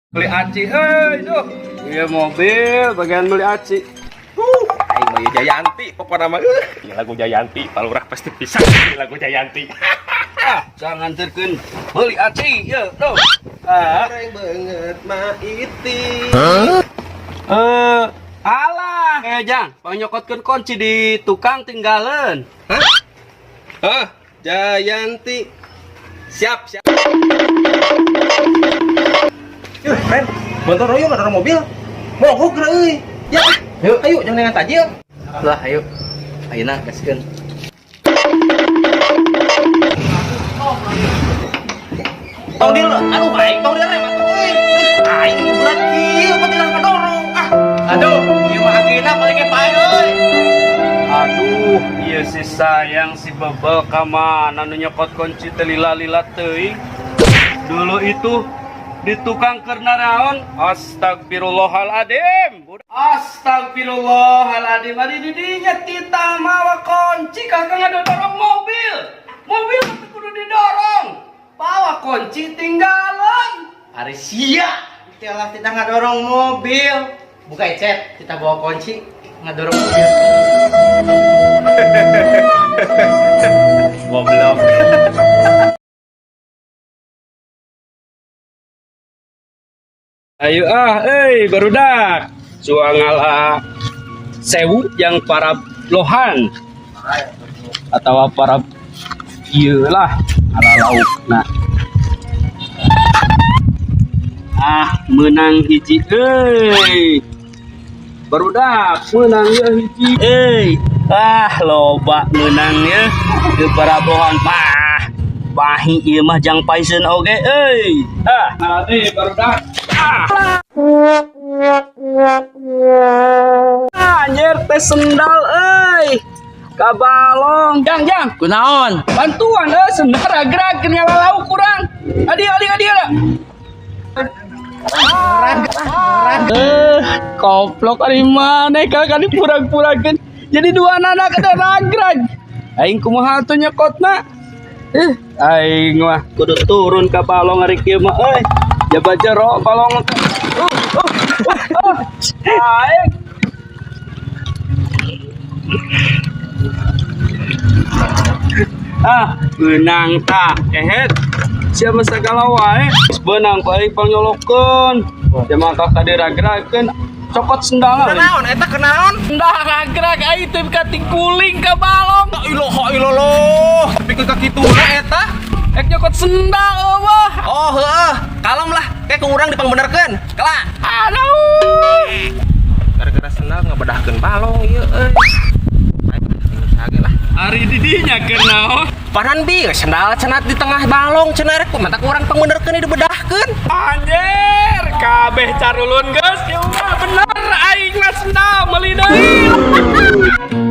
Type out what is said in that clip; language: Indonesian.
Beli aci, duh. Iya mobil, bagian beli aci. Aing mah Jayanti, pokoknya mah ini lagu Jayanti, palurah pasti bisa ini lagu Jayanti. Jangan terken beli aci, ya, duh. Orang banget mah iti. Alah, Jang, panyokotkeun kunci di tukang tinggalan. Jayanti. Siap. Ren, motor royong ada mobil. Mogok euy. Ya, ayo jangan dengan tajil. Lah, ayo. Ayeuna gaskeun. Tong dia, aduh baik, tong dia rem atuh euy. Aing bulat kieu patilan kadorong. Aduh, ieu mah ageuna paling pae euy. Aduh, ieu si sayang si bebel ka mana nu nyokot kunci teh lila-lila teuing. Dulu itu di tukang kernaon, astagfirullahaladzim. Astagfirullahaladzim. Adi didinya kita mawa kunci kagak ngadorong mobil. Mobil itu kudu didorong. Bawa kunci tinggalan. Ari sia, telah kita ngadorong mobil. Buka chat, kita bawa kunci ngadorong mobil. Goblok. Ayo barudak. Suangala sewu yang para lohan atau para iyalah ala lauk. Nah. Menang hiji barudak menang ya hiji loba menangnya ke para lohan pahi ieu mah jang paisen oge barudak anjir teh sendal kabalong jang Kunaon? bantuan sendal ragrakeun ngalalau kurang adi lah koplok ari maneh kagak dipurag-puragkeun jadi dua anak ada ragrag aing kumaha atuh nyekotna aing mah kudu turun ka balong ari kieu mah jaba jero balong aing benang tah kehet siapa segala wae benang baik panyolokeun jama ka diragrakeun copot sendal Kenaon eta kenaon? ndah ragrag ai teh kating kuling ka balong Iloh, tapi ka kituna eta. ek nyokot sendal wah Oh, heueuh. Kalem lah, kayak kurang dipangbenerkeun. Kelak. aduh Gara-gara sendal ngabedahkeun balong ieu euy. Sage lah. ari didinya kenaon Panan bi sendal cenat di tengah balong cenah rek mata kurang pangbenerkeun dibedahkeun. anjir kabeh carulun geus ya bener aing mah sendal meuli deui